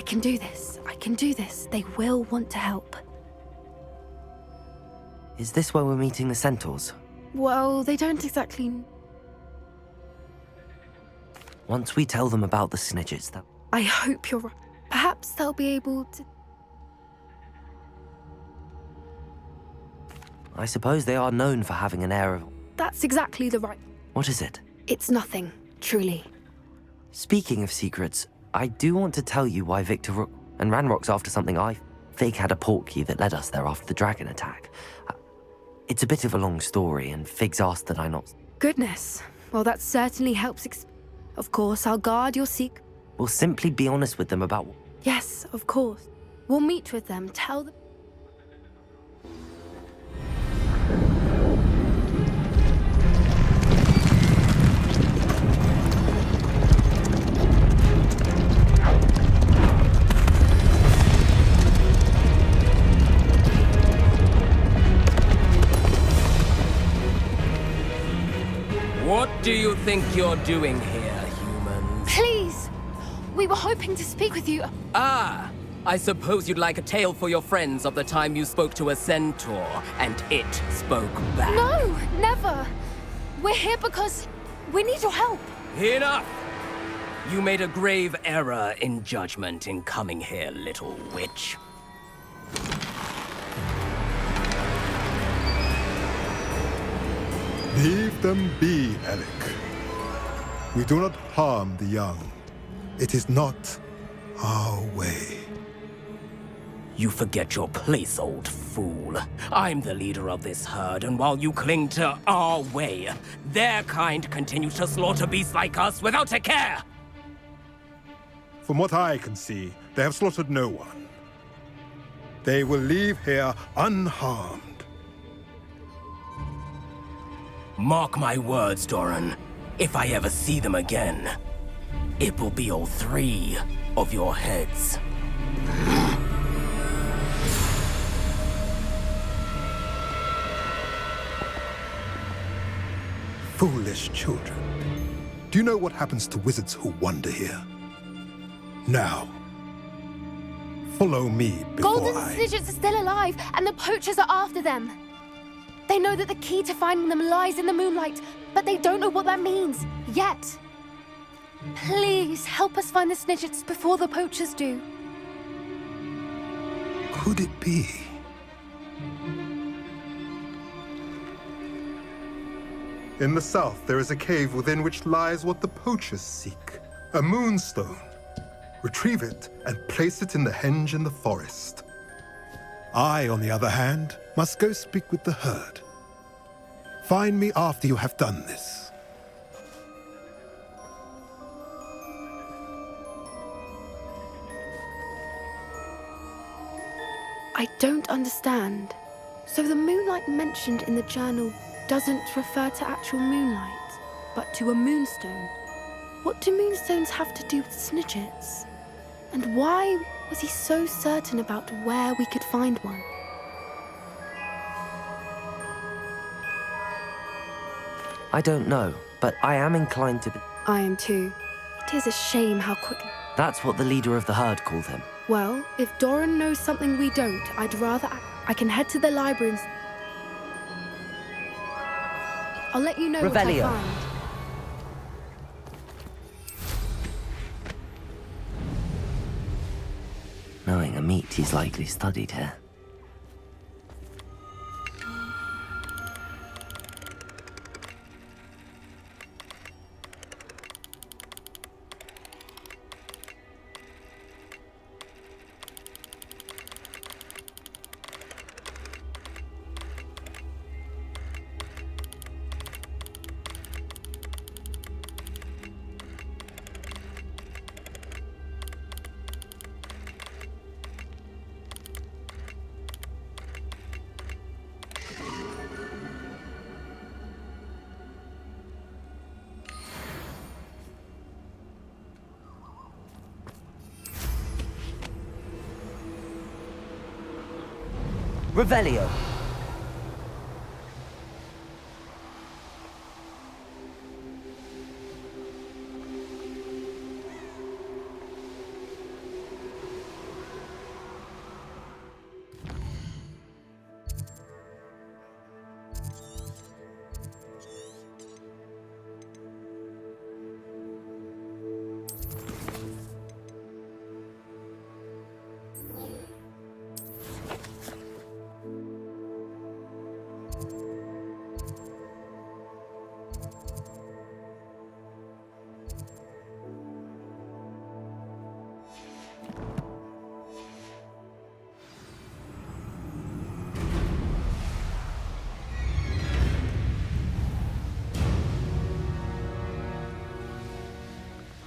can do this. I can do this. They will want to help. Is this where we're meeting the centaurs? Well, they don't exactly... Once we tell them about the snidgets, that... I hope you're right. Perhaps they'll be able to... I suppose they are known for having an air of... That's exactly the right... What is it? It's nothing, truly. Speaking of secrets, I do want to tell you why Victor Rook and Ranrock's after something Fig had a portkey that led us there after the dragon attack. It's a bit of a long story, and Fig's asked that I not... Goodness. Well, that certainly helps Of course, I'll guard your secret. We'll simply be honest with them about... Yes, of course. We'll meet with them, tell them... What do you think you're doing here, humans? Please! We were hoping to speak with you. Ah! I suppose you'd like a tale for your friends of the time you spoke to a centaur, and it spoke back. No, never! We're here because we need your help. Enough! You made a grave error in judgment in coming here, little witch. Leave them be, Alec. We do not harm the young. It is not our way. You forget your place, old fool. I'm the leader of this herd, and while you cling to our way, their kind continue to slaughter beasts like us without a care! From what I can see, they have slaughtered no one. They will leave here unharmed. Mark my words, Doran. If I ever see them again, it will be all 3 of your heads. Foolish children. Do you know what happens to wizards who wander here? Now, follow me before Golden Snidgets are still alive, and the poachers are after them. They know that the key to finding them lies in the moonlight, but they don't know what that means, yet. Please, help us find the Snidgets before the poachers do. Could it be? In the south, there is a cave within which lies what the poachers seek. A moonstone. Retrieve it and place it in the henge in the forest. I, on the other hand, must go speak with the herd. Find me after you have done this. I don't understand. So the moonlight mentioned in the journal doesn't refer to actual moonlight, but to a moonstone. What do moonstones have to do with Snidgets? And why was he so certain about where we could find one? I don't know, but I am inclined to... I am too. It is a shame how quickly... That's what the leader of the herd called him. Well, if Doran knows something we don't, I'd rather... I can head to the library and... I'll let you know Revelio. what I find. Knowing a meat, he's likely studied here. Revelio.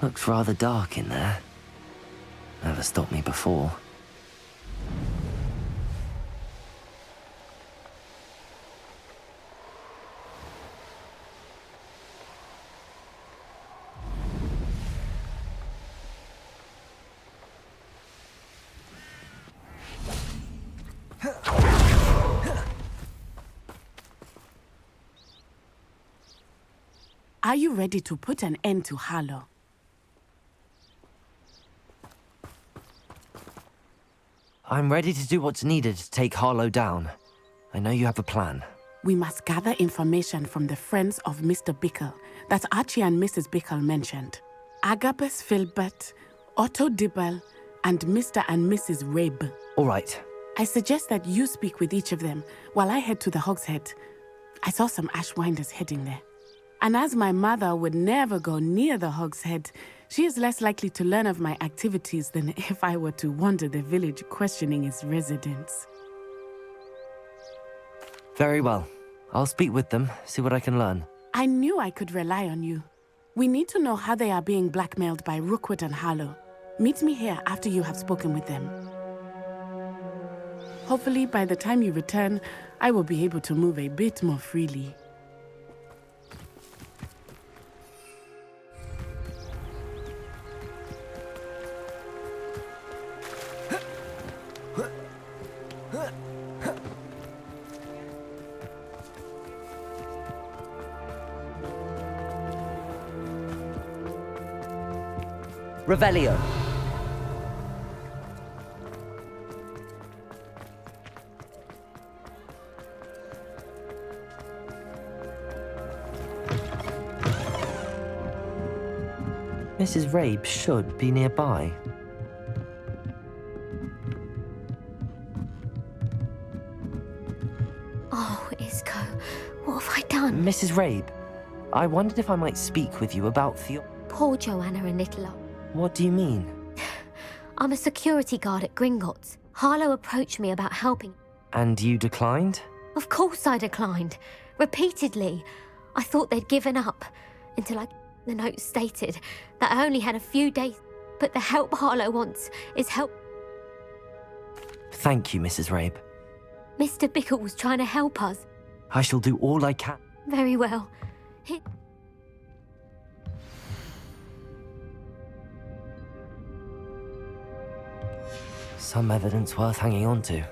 Looks rather dark in there. Never stopped me before. Are you ready to put an end to Harlow? I'm ready to do what's needed to take Harlow down. I know you have a plan. We must gather information from the friends of Mr. Bickle that Archie and Mrs. Bickle mentioned. Agabus Filbert, Otto Dibble, and Mr. and Mrs. Rabe. All right. I suggest that you speak with each of them while I head to the Hogshead. I saw some Ashwinders heading there. And as my mother would never go near the Hogshead, she is less likely to learn of my activities than if I were to wander the village questioning its residents. Very well. I'll speak with them, see what I can learn. I knew I could rely on you. We need to know how they are being blackmailed by Rookwood and Harlow. Meet me here after you have spoken with them. Hopefully, by the time you return, I will be able to move a bit more freely. Revelio. Mrs. Rabe should be nearby. Oh, Isco, what have I done? Mrs. Rabe, I wondered if I might speak with you about Theo... Poor Joanna and Nicola. What do you mean? I'm a security guard at Gringotts. Harlow approached me about helping. And you declined? Of course I declined. Repeatedly. I thought they'd given up. Until the note stated that I only had a few days. But the help Harlow wants is help. Thank you, Mrs. Rabe. Mr. Bickle was trying to help us. I shall do all I can. Very well. Some evidence worth hanging on to.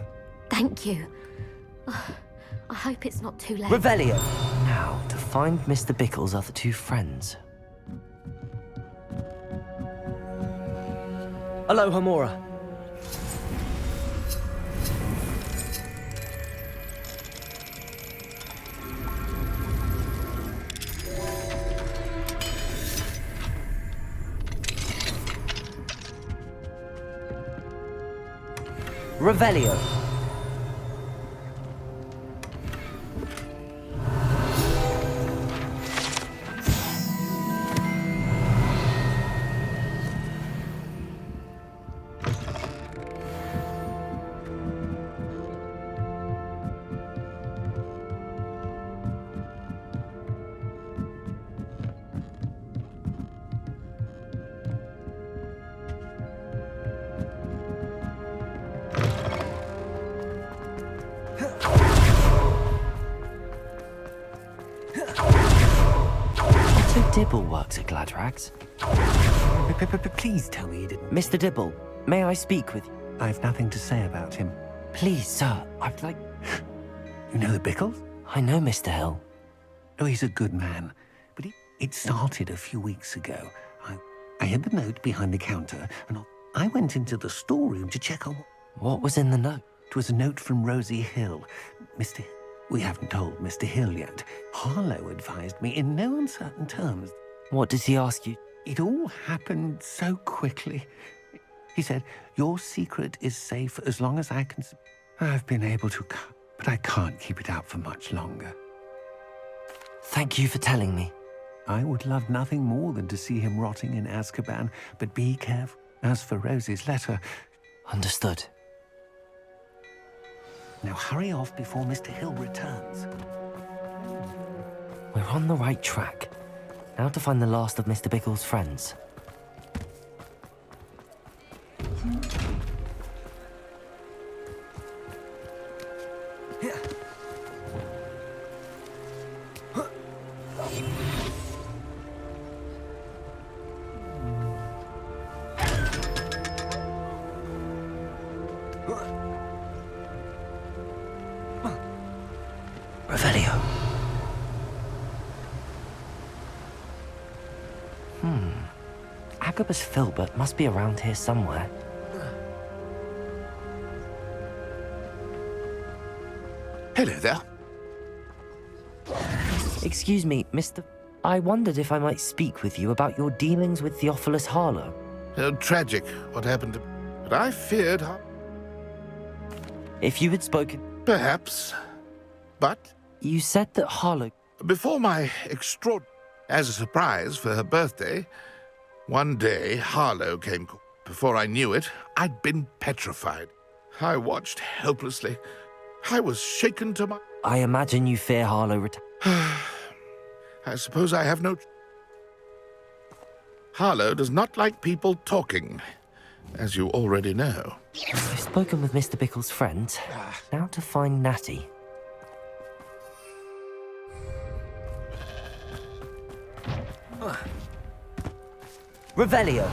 Thank you. I hope it's not too late. Revelio! Now, to find Mr. Bickle's other two friends. Hello, Hamora. Revelio. Dibble works at Gladrags. Please tell me you didn't. Mr. Dibble, may I speak with you? I've nothing to say about him. Please, sir, I'd like... You know the Bickles? I know Mr. Hill. Oh, he's a good man. But it started a few weeks ago. I had the note behind the counter, and I went into the storeroom to check on... What was in the note? It was a note from Rosie Hill. Mr. We haven't told Mr. Hill yet. Harlow advised me in no uncertain terms. What did he ask you? It all happened so quickly. He said, your secret is safe as long as I can... I've been able to... But I can't keep it out for much longer. Thank you for telling me. I would love nothing more than to see him rotting in Azkaban, but be careful. As for Rosie's letter... Understood. Now hurry off before Mr. Hill returns. We're on the right track. Now to find the last of Mr. Bickle's friends. Agabus Filbert must be around here somewhere. Hello there. Excuse me, Mr. I wondered if I might speak with you about your dealings with Theophilus Harlow. Tragic what happened to... But I feared... If you had spoken... Perhaps. But You said that Harlow... before my as a surprise for her birthday, one day Harlow came. Before I knew it, I'd been petrified. I watched helplessly. I was shaken to my... I imagine you fear Harlow I suppose I have no... Harlow does not like people talking, as you already know. I've spoken with Mr. Bickle's friends. Now to find Natty. Revelio.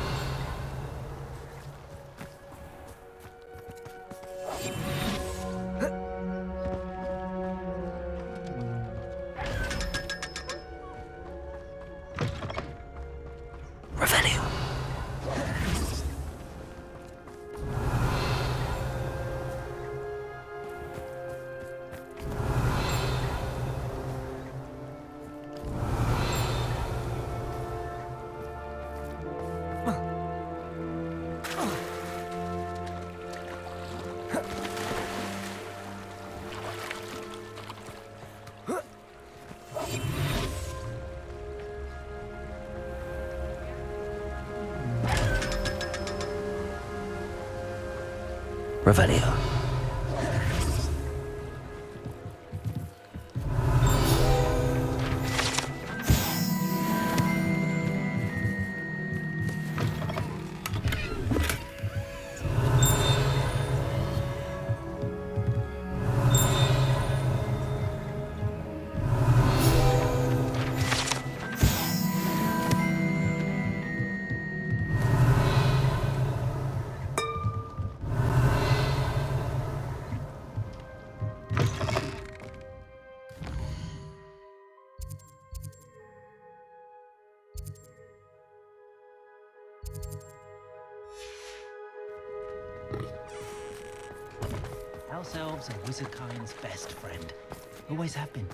Revelio. Revelio. House elves are wizardkind's best friend. Always have been.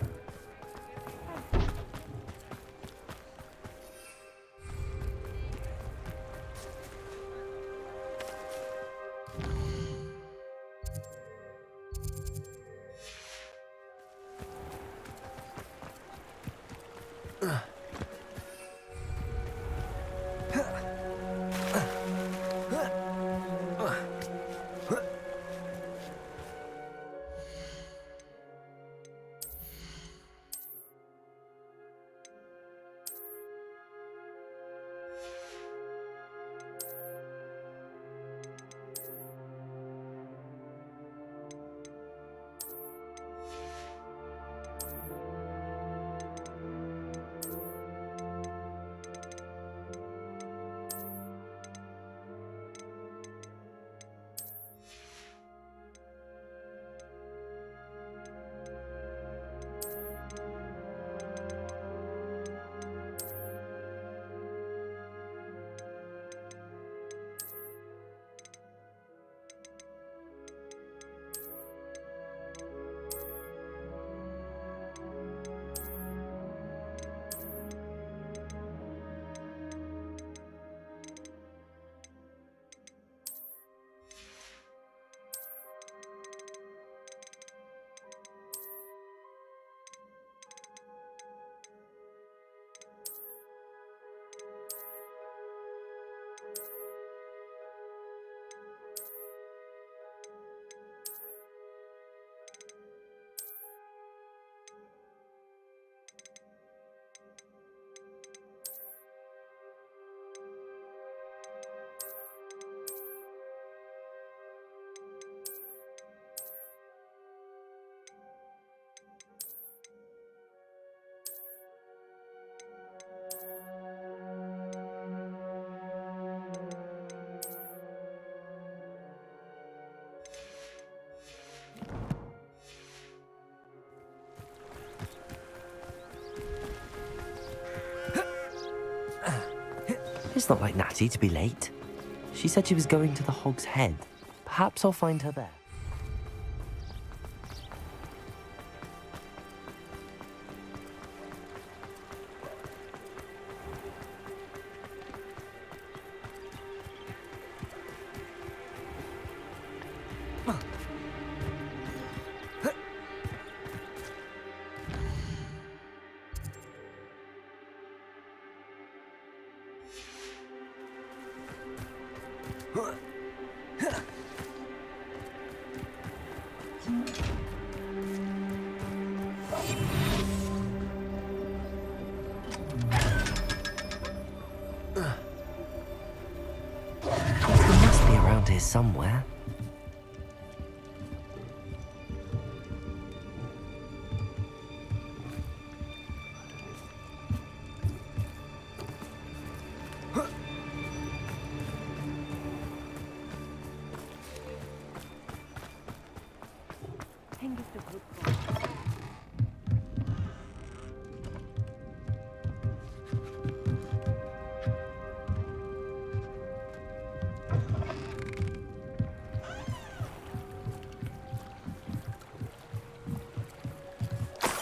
It's not like Natty to be late. She said she was going to the Hog's Head. Perhaps I'll find her there. Here somewhere.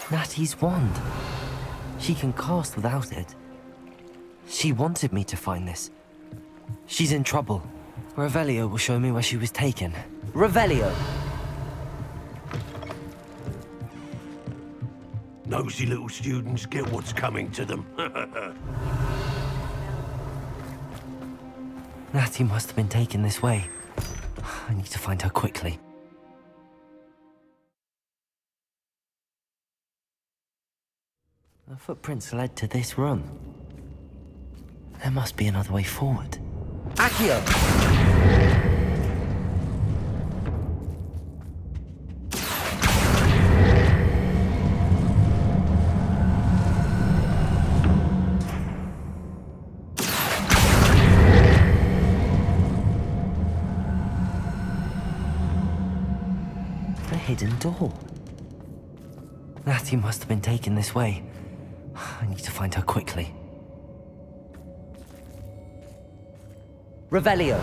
Natty's wand. She can cast without it. She wanted me to find this. She's in trouble. Revelio will show me where she was taken. Revelio! Nosy little students get what's coming to them. Natty must have been taken this way. I need to find her quickly. The footprints led to this room. There must be another way forward. Accio! A hidden door. Natty must have been taken this way. I need to find her quickly. Revelio!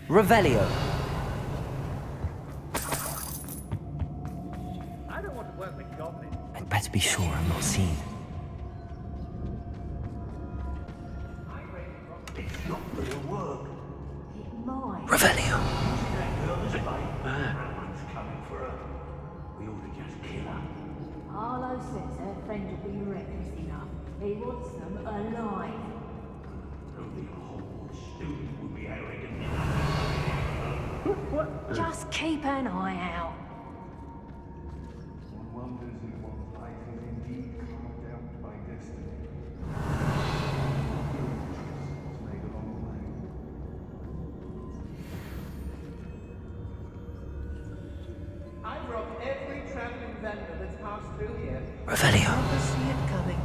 Revelio! I don't want to work with goblins. I'd better be sure I'm not seen. It's not gonna work. Revelio! Coming for her. We ought to just kill her. Harlow says her friend will be reckless enough. He wants them alive. Only a whole student would be arrogant enough. Just keep an eye out. One wonders if one's life is indeed carved out by destiny. Was made along the way. I've robbed every traveling vendor that's passed through here. Revelio! Never see it coming.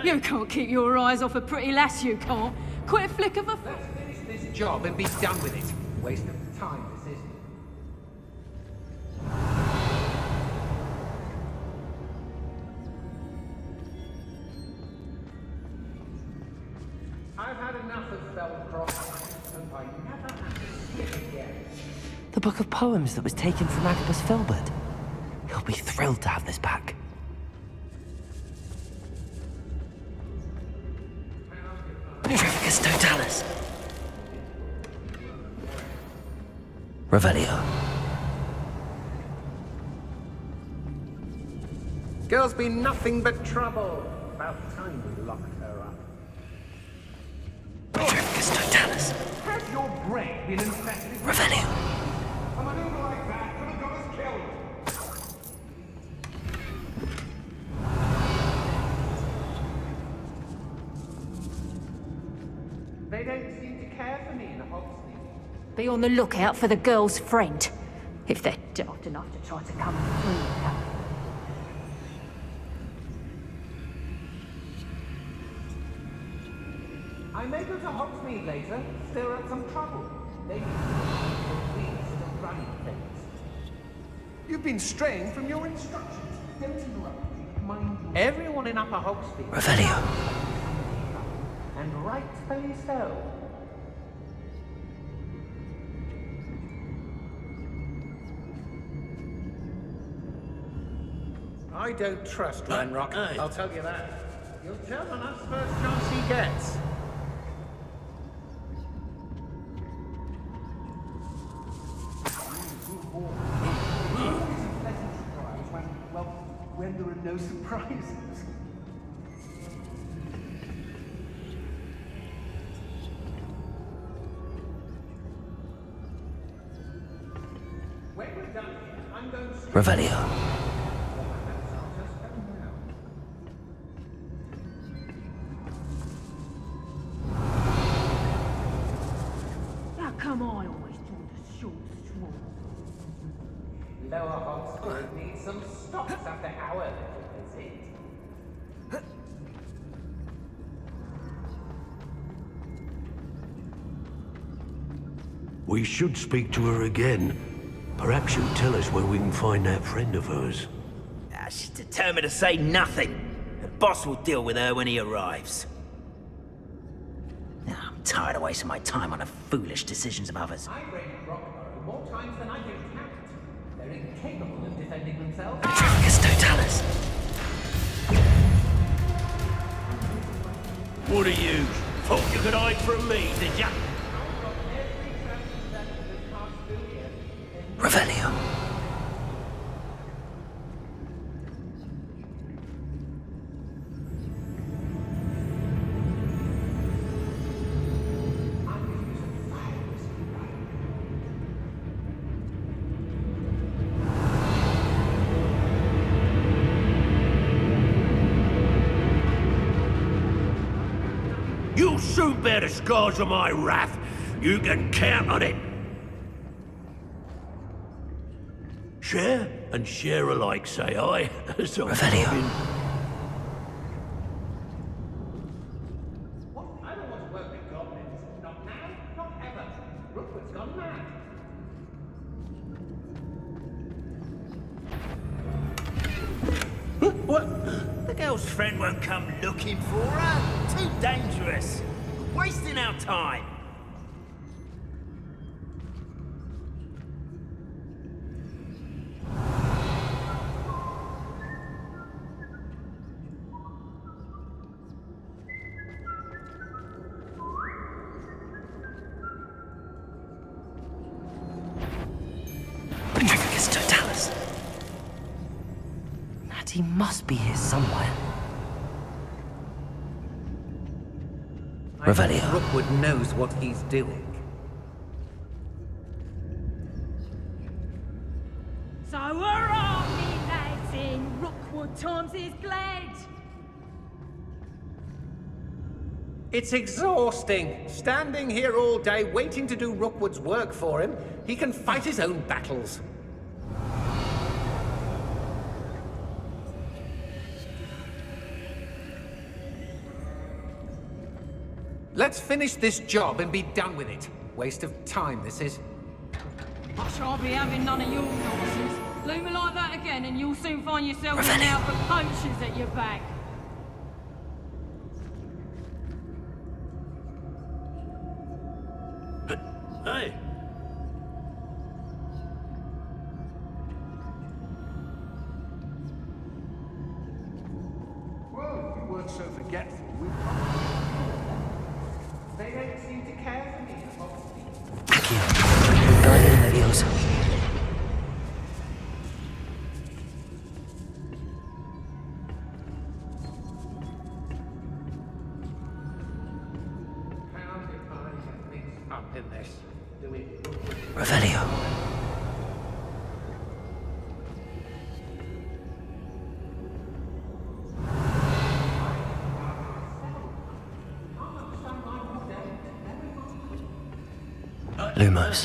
You can't keep your eyes off a pretty lass, you can't. Quit a flick of a... Let's finish this job and be done with it. Waste of time, this isn't. I've had enough of Feldcroft, and I never have to see it again. The book of poems that was taken from Agabus Filbert. He'll be thrilled to have this back. Petrificus totalis. Revelio. Girl's been nothing but trouble. About time we locked her up. Petrificus totalis. Has your brain been infested? Revelio. A maneuver like that could have got us killed. They don't seem to care for me in Hogsmeade. Be on the lookout for the girl's friend. If they're daft enough to try to come through here. I may go to Hogsmeade later, stir up some trouble. Maybe please to running things. You've been straying from your instructions. Don't interrupt me. Mind you. Everyone in Upper Hogsfield. Revelio. And rightfully so. I don't trust Ranrock, I'll tell you that. He'll turn on us first chance he gets. When there are no surprises. When we're done here, I'm going to... Revelio. How come I always draw the short straw? Lower Hogsfield needs some stops after our little visit. We should speak to her again. Perhaps she'll tell us where we can find that friend of hers. She's determined to say nothing. The boss will deal with her when he arrives. I'm tired of wasting my time on the foolish decisions of others. I've raided Rockborough more times than I can count. They're incapable of defending themselves. Trafficus Totalis. What are you? Thought you could hide from me, did ya? Revelio. You'll soon bear the scars of my wrath. You can count on it. Share and share alike, say I. So Revelio. What? I don't want to work with goblins. Not now, not ever. Rookwood's gone mad. What? The girl's friend won't come looking for her. Too dangerous. Wasting our time. Trafficus Totalis. And he must be here somewhere. Revelio. Rookwood knows what he's doing. So hurrah, me lads, in Rookwood times is glad. It's exhausting. Standing here all day waiting to do Rookwood's work for him. He can fight his own battles. Let's finish this job and be done with it. Waste of time, this is. I shan't be having none of your nonsense. Leave me like that again and you'll soon find yourself with an outfit of poachers at your back. Hey. Well, if you weren't so forgetful, we'd They don't seem to care for me, obviously. Accio. Guardian Leviosa. How did I get mixed up in this? Revelio. Lumos.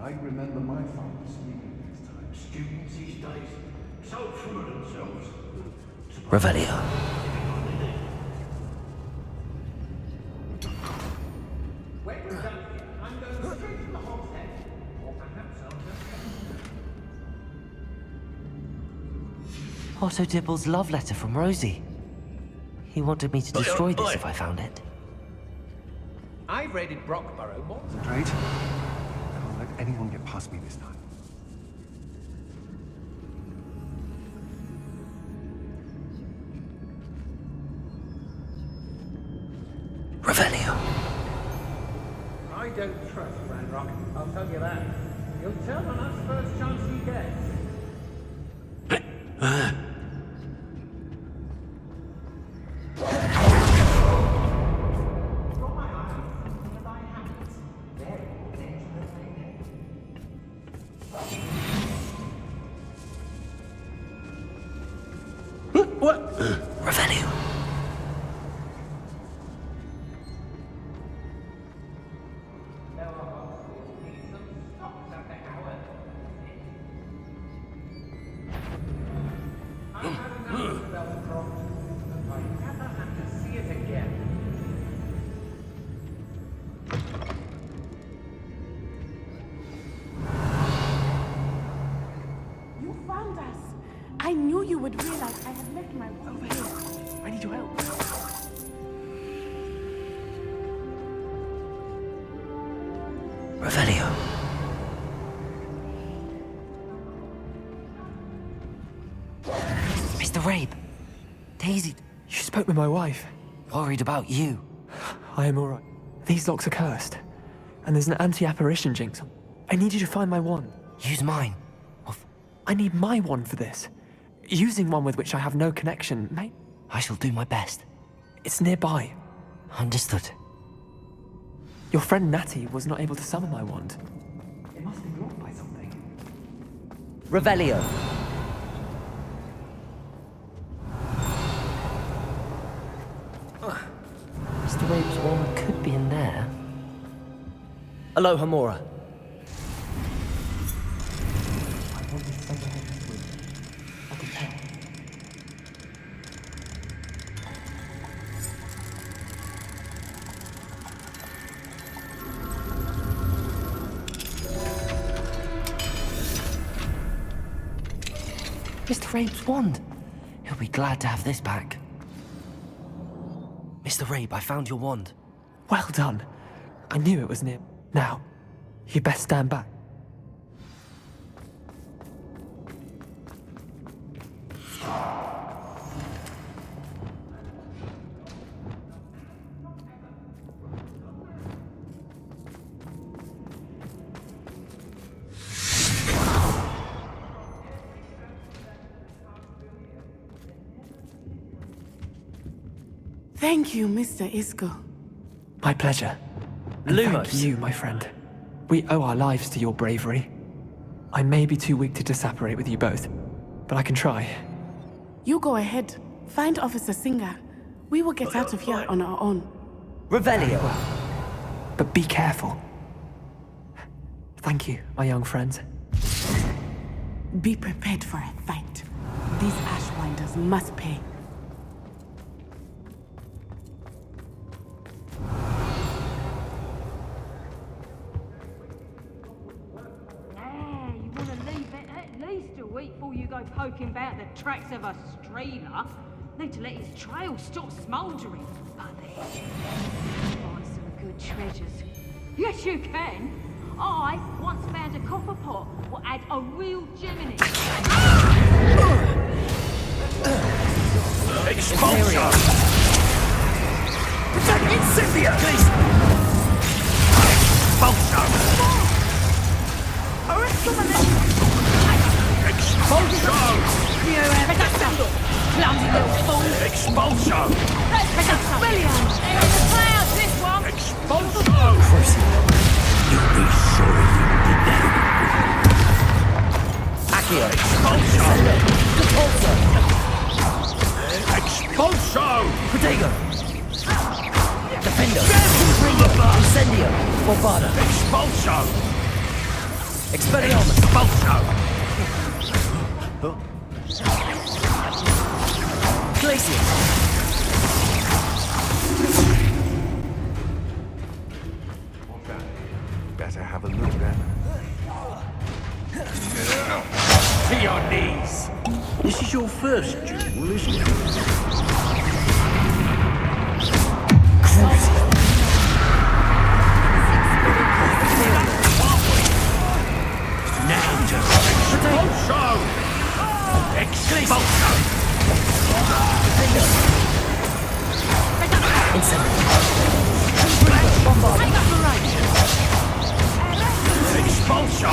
I remember my father speaking this time. Students these days, so full of themselves. Revelio. When we're done here, I'm going straight to the Hog's Head. Or perhaps I'll just... Otto Dibble's love letter from Rosie. He wanted me to destroy this if I found it. I've raided Brockborough more. Great. I won't let anyone get past me this time. Revelio. I don't trust Ranrock, I'll tell you that. He'll turn on us first chance he gets. What? Revelio. You found us. I knew you would realize I had left my wife here. I need your help. Revelio. Mr. Rabe. Daisy. You spoke with my wife. Worried about you. I am alright. These locks are cursed. And there's an anti-apparition jinx. I need you to find my wand. Use mine. I need my wand for this. Using one with which I have no connection, mate. I shall do my best. It's nearby. Understood. Your friend Natty was not able to summon my wand. It must be blocked by something. Revelio. Mr. Rabe's wand could be in there. Aloha, Mora. Mr. Rabe's wand. He'll be glad to have this back. Mr. Rabe, I found your wand. Well done. I knew it was near. Now, you best stand back. Thank you, Mr. Isco. My pleasure. And thank you, my friend. We owe our lives to your bravery. I may be too weak to disapparate with you both, but I can try. You go ahead. Find Officer Singer. We will get out of here on our own. Revelio. But be careful. Thank you, my young friends. Be prepared for a fight. These Ashwinders must pay. You want to leave it at least a week before you go poking about the tracks of a streamer. Need to let his trail stop smouldering. But then, find some good treasures. Yes, you can. I once found a copper pot what had a real gem in it. Expulsion! Protect Incendia! Please! Expulsion! Expulsion! Clumsy little fool! Expulsion! Let's pick up William! They're in the clouds, this one! Expulsion! You'll be sorry you did that. Accio. Expulsion! Repulsor. Expulsion! Protego. Defendo. Incendio. Barbada. Expulsion! Expelliarmus! Expulso! Glacius! Better have a look then. To your knees! This is your first duel, isn't it? Now just expulso! Expulso! Expulso!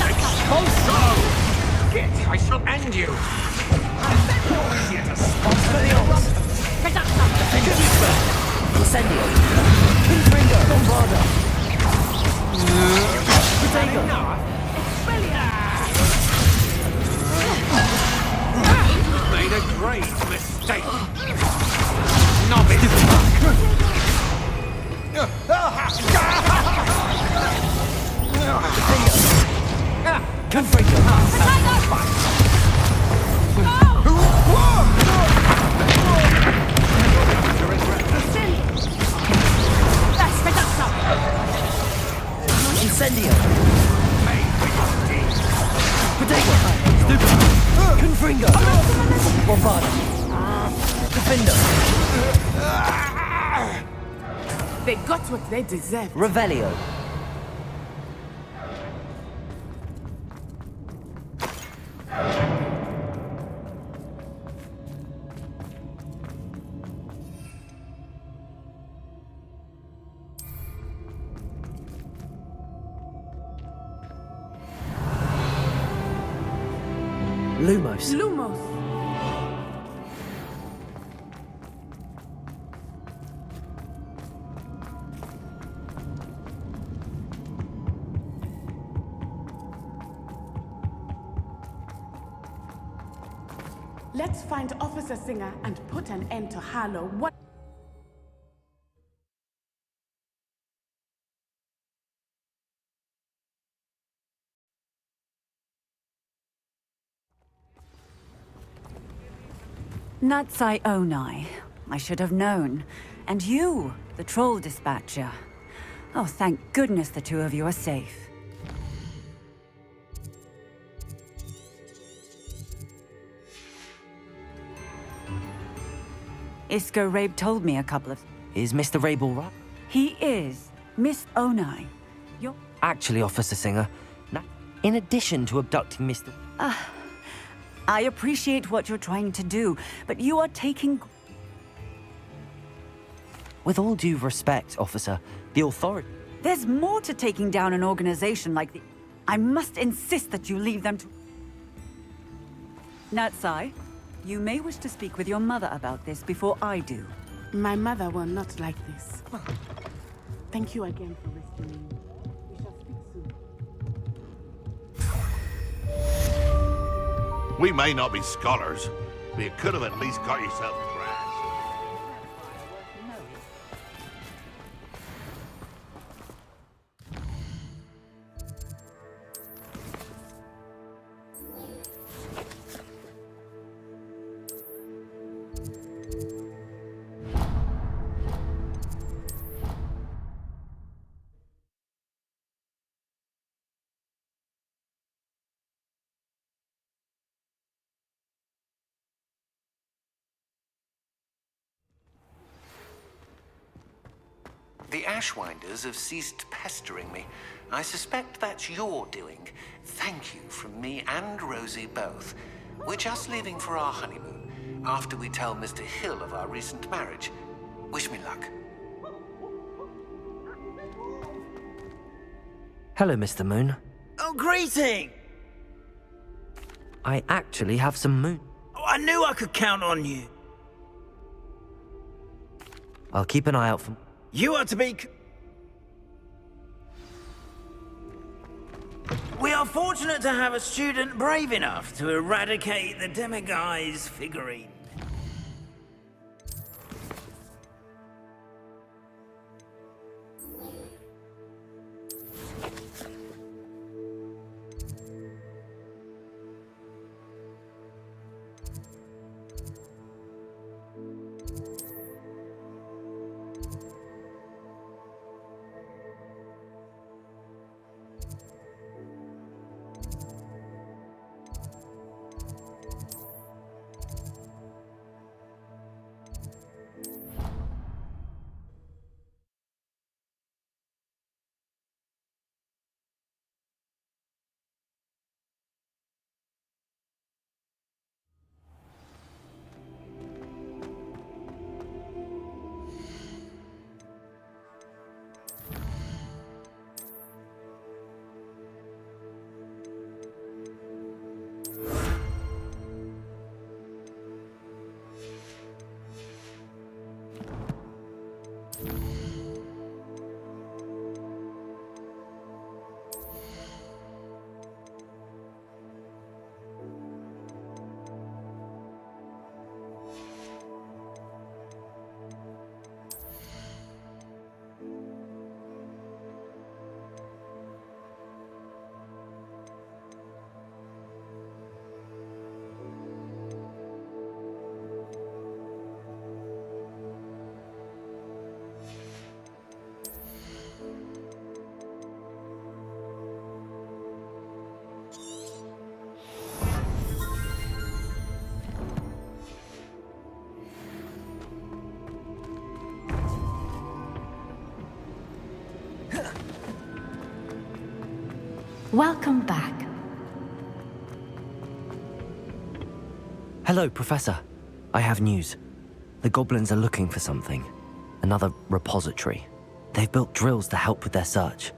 Expulso! Get, I shall end you! Easier to spot for the odds! Incendio! Confringo! Bombarda! Protego! Made a great mistake! Novice! Confringo! Incendio! Protego! Confringo! Bombarda! Defender! They got what they deserved. Revelio! Lumos. Lumos. Let's find Officer Singer and put an end to Harlow. What? Natsai Onai. I should have known. And you, the troll dispatcher. Oh, thank goodness the two of you are safe. Isco Rabe told me a couple of... Is Mr. Rabe all right? He is. Miss Onai. You're... Actually, Officer Singer, in addition to abducting Mr. I appreciate what you're trying to do, but you are taking... With all due respect, officer, the authority... There's more to taking down an organization like the... I must insist that you leave them to... Natsai, you may wish to speak with your mother about this before I do. My mother will not like this. Thank you again for rescuing me. We shall speak soon. We may not be scholars, but you could have at least got yourself grass. The Ashwinders have ceased pestering me. I suspect that's your doing. Thank you from me and Rosie both. We're just leaving for our honeymoon, after we tell Mr. Hill of our recent marriage. Wish me luck. Hello, Mr. Moon. Oh, greeting! I actually have some moon. Oh, I knew I could count on you. I'll keep an eye out for... You are to be... We are fortunate to have a student brave enough to eradicate the demiguise figurine. Welcome back. Hello, Professor. I have news. The goblins are looking for something. Another repository. They've built drills to help with their search.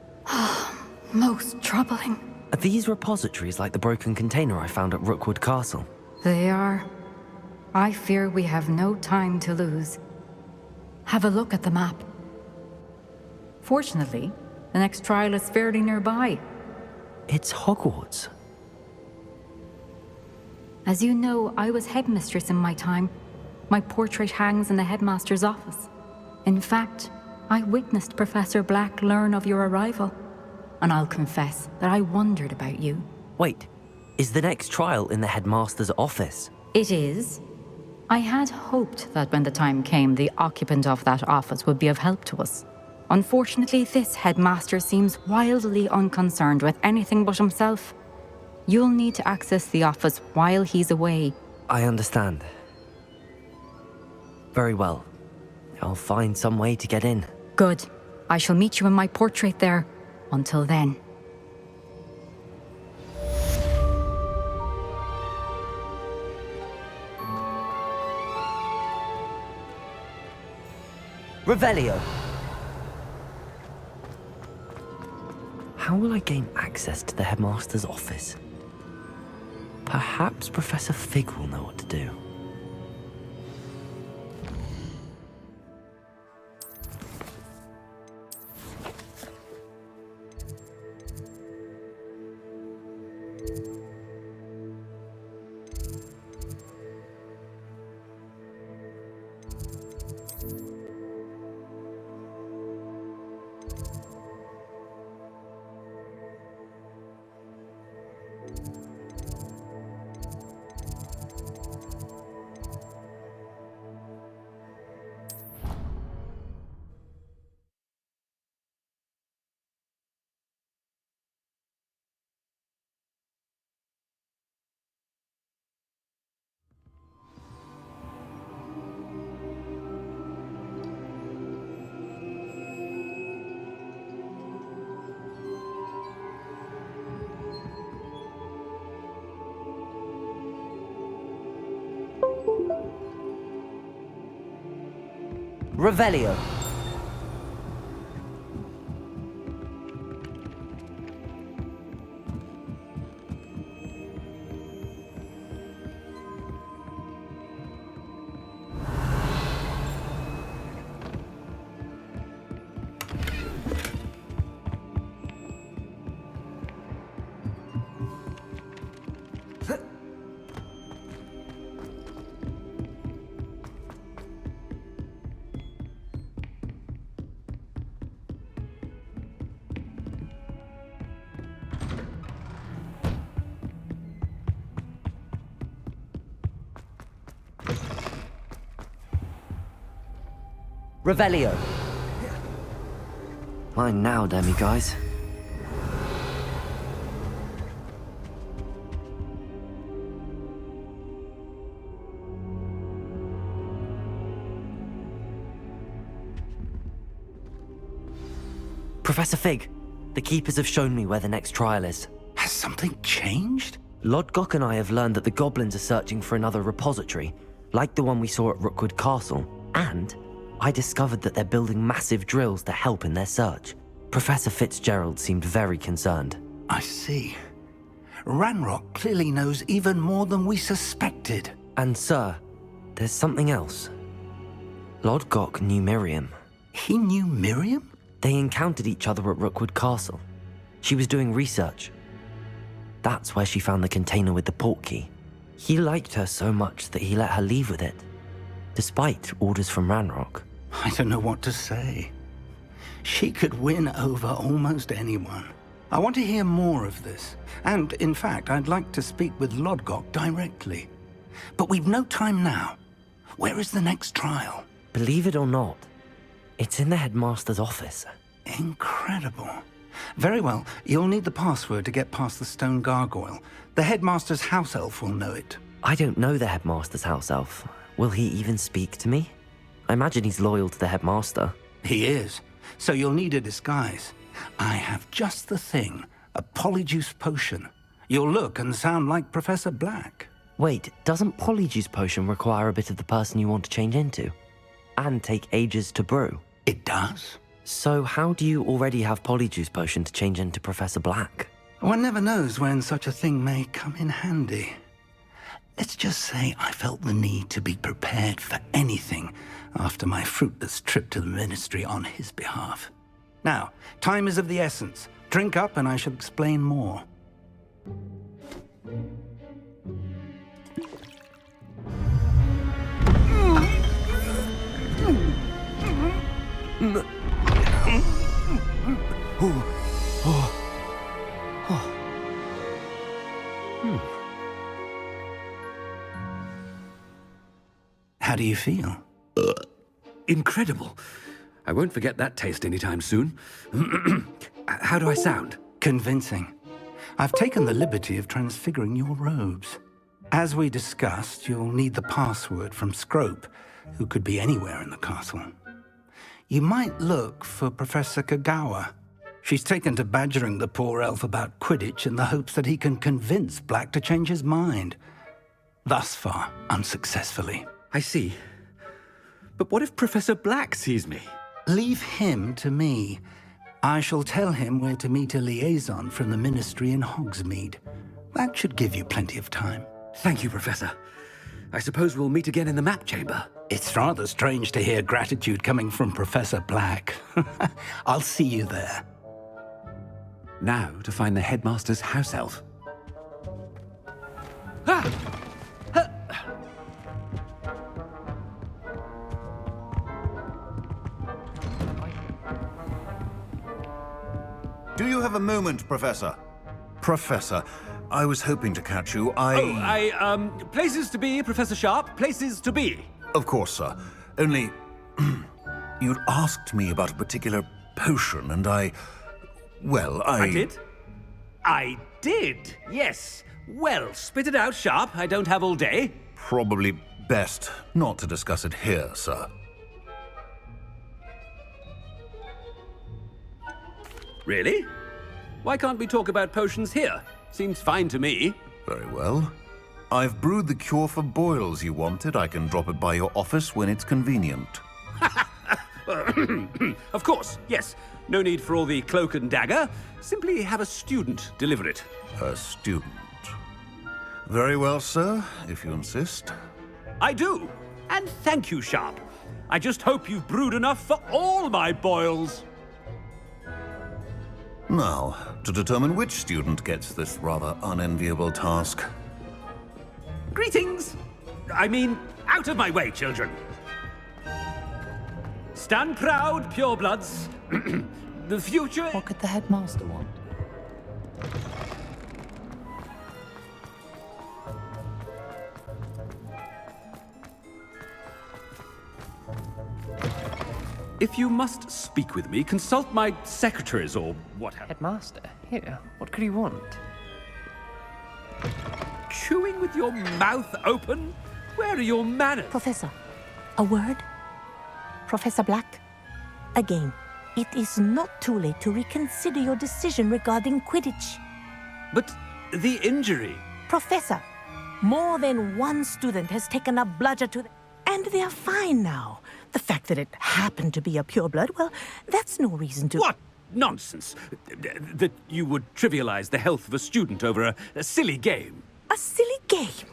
Most troubling. Are these repositories like the broken container I found at Rookwood Castle? They are. I fear we have no time to lose. Have a look at the map. Fortunately, the next trial is fairly nearby. It's Hogwarts. As you know, I was headmistress in my time. My portrait hangs in the headmaster's office. In fact, I witnessed Professor Black learn of your arrival. And I'll confess that I wondered about you. Wait, is the next trial in the headmaster's office? It is. I had hoped that when the time came, the occupant of that office would be of help to us. Unfortunately, this headmaster seems wildly unconcerned with anything but himself. You'll need to access the office while he's away. I understand. Very well. I'll find some way to get in. Good. I shall meet you in my portrait there. Until then. Revelio! How will I gain access to the headmaster's office? Perhaps Professor Fig will know what to do. Revelio. Revelio. Mine now, demi-guys. Professor Fig, the Keepers have shown me where the next trial is. Has something changed? Lodgok and I have learned that the goblins are searching for another repository, like the one we saw at Rookwood Castle, and I discovered that they're building massive drills to help in their search. Professor Fitzgerald seemed very concerned. I see. Ranrock clearly knows even more than we suspected. And sir, there's something else. Lodgok knew Miriam. He knew Miriam? They encountered each other at Rookwood Castle. She was doing research. That's where she found the container with the portkey. He liked her so much that he let her leave with it, despite orders from Ranrock. I don't know what to say. She could win over almost anyone. I want to hear more of this. And, in fact, I'd like to speak with Lodgok directly. But we've no time now. Where is the next trial? Believe it or not, it's in the headmaster's office. Incredible. Very well, you'll need the password to get past the stone gargoyle. The headmaster's house elf will know it. I don't know the headmaster's house elf. Will he even speak to me? I imagine he's loyal to the headmaster. He is. So you'll need a disguise. I have just the thing. A polyjuice potion. You'll look and sound like Professor Black. Wait, doesn't Polyjuice Potion require a bit of the person you want to change into? And take ages to brew? It does. So how do you already have Polyjuice Potion to change into Professor Black? One never knows when such a thing may come in handy. Let's just say I felt the need to be prepared for anything after my fruitless trip to the Ministry on his behalf. Now, time is of the essence. Drink up and I shall explain more. How do you feel? Incredible. I won't forget that taste anytime soon. How do I sound? Convincing. I've taken the liberty of transfiguring your robes. As we discussed, you'll need the password from Scrope, who could be anywhere in the castle. You might look for Professor Kagawa. She's taken to badgering the poor elf about Quidditch in the hopes that he can convince Black to change his mind. Thus far, unsuccessfully. I see. But what if Professor Black sees me? Leave him to me. I shall tell him where to meet a liaison from the Ministry in Hogsmeade. That should give you plenty of time. Thank you, Professor. I suppose we'll meet again in the map chamber. It's rather strange to hear gratitude coming from Professor Black. I'll see you there. Now to find the headmaster's house elf. Ah! Do you have a moment, Professor? Professor, I was hoping to catch you. Places to be, Professor Sharp. Places to be. Of course, sir. Only, you'd asked me about a particular potion, and I did? I did, yes. Well, spit it out, Sharp. I don't have all day. Probably best not to discuss it here, sir. Really? Why can't we talk about potions here? Seems fine to me. Very well. I've brewed the cure for boils you wanted. I can drop it by your office when it's convenient. Of course, yes. No need for all the cloak and dagger. Simply have a student deliver it. A student? Very well, sir, if you insist. I do. And thank you, Sharp. I just hope you've brewed enough for all my boils. Now, to determine which student gets this rather unenviable task. Greetings! I mean, out of my way, children. Stand proud, purebloods. The future... What could the headmaster want? If you must speak with me, consult my secretaries or what have you. Headmaster, here, what could he want? Chewing with your mouth open? Where are your manners? Professor, a word? Professor Black? Again, it is not too late to reconsider your decision regarding Quidditch. But the injury... Professor, more than one student has taken a bludger to the... And they are fine now. The fact that it happened to be a pureblood, well, that's no reason to... What nonsense! That you would trivialize the health of a student over a silly game. A silly game?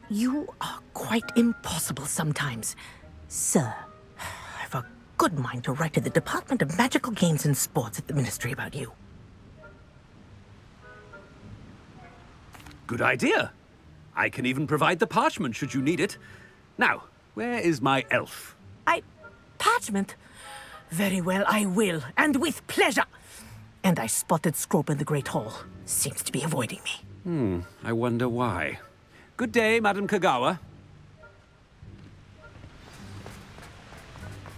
You are quite impossible sometimes. Sir, I've a good mind to write to the Department of Magical Games and Sports at the Ministry about you. Good idea. I can even provide the parchment should you need it. Now, where is my elf? Parchment? Very well, I will, and with pleasure. And I spotted Scrope in the Great Hall. Seems to be avoiding me. I wonder why. Good day, Madam Kagawa.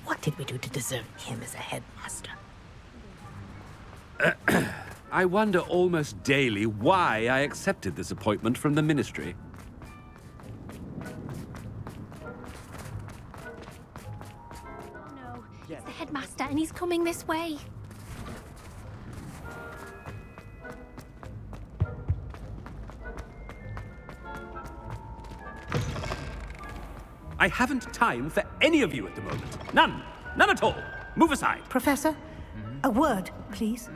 What did we do to deserve him as a headmaster? I wonder almost daily why I accepted this appointment from the Ministry. It's the headmaster, and he's coming this way. I haven't time for any of you at the moment. None. None at all. Move aside. Professor, a word, please.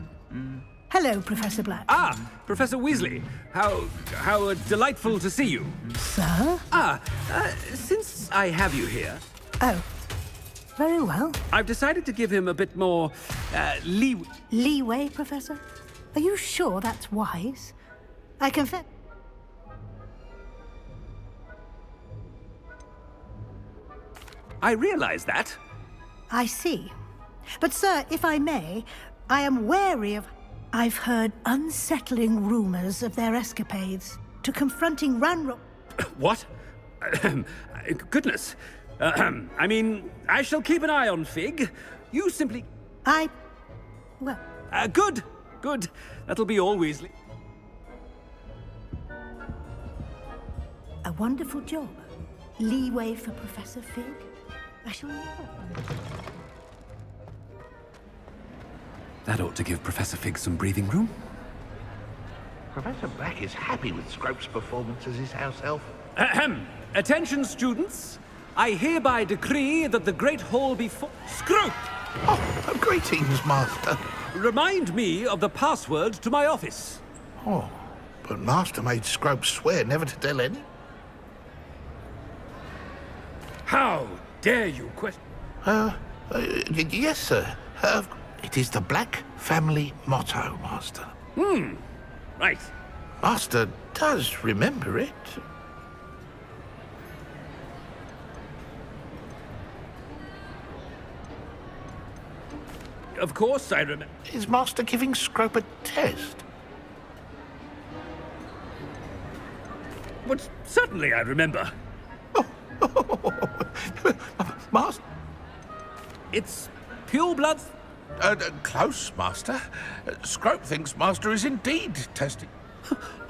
Hello, Professor Black. Ah, Professor Weasley. How delightful to see you. Sir? Since I have you here... Oh, very well. I've decided to give him a bit more, leeway. Leeway, Professor? Are you sure that's wise? I confess... I realize that. I see. But, sir, if I may, I am wary of... I've heard unsettling rumors of their escapades to confronting Ranrock... What? Goodness. I mean, I shall keep an eye on Fig. You simply... Well... Good. Good. That'll be all, Weasley. A wonderful job. Leeway for Professor Fig. I shall never... That ought to give Professor Fig some breathing room. Professor Black is happy with Scrope's performance as his house elf. Ahem. Attention, students. I hereby decree that the Great Hall be full... Scrope! Oh, greetings, Master. Remind me of the password to my office. Oh, but Master made Scrope swear never to tell any. How dare you question... Yes, sir. It is the Black family motto, Master. Right. Master does remember it. Of course I remember. Is Master giving Scrope a test? But certainly I remember. Master? It's pure blood... Close, Master. Scrope thinks Master is indeed testing.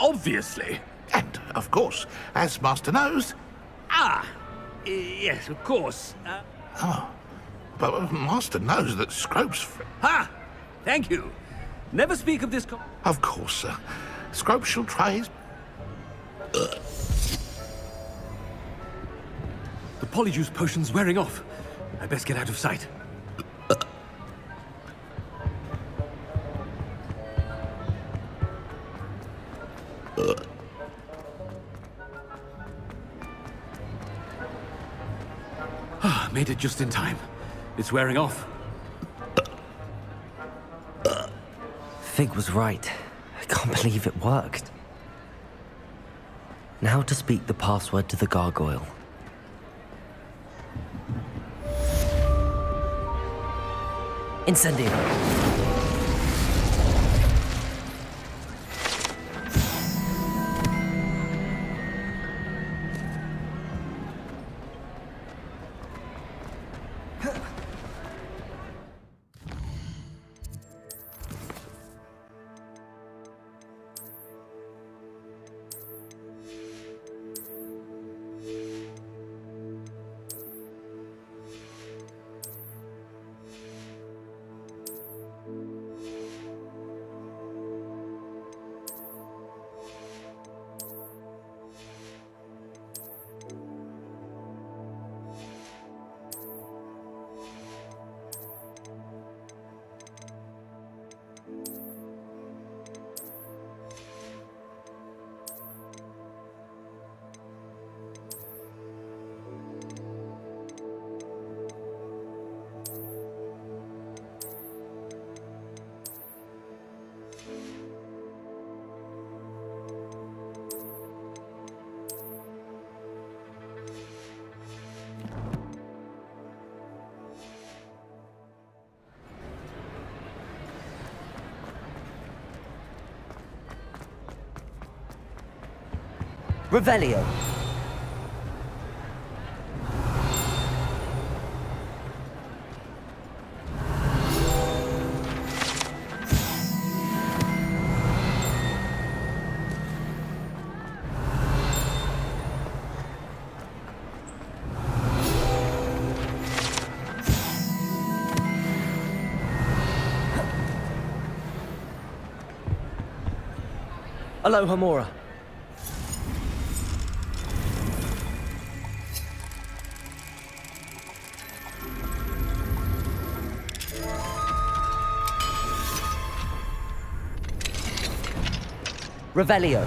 Obviously. And, of course, as Master knows... Yes, of course. But Master knows that Scrope's... Ha! Thank you. Never speak of this... Of course, sir. Scrope shall try his... The polyjuice potion's wearing off. I best get out of sight. Made it just in time. It's wearing off. Fig was right. I can't believe it worked. Now to speak the password to the gargoyle. Incendio. Revelio. Aloha Mora. Revelio.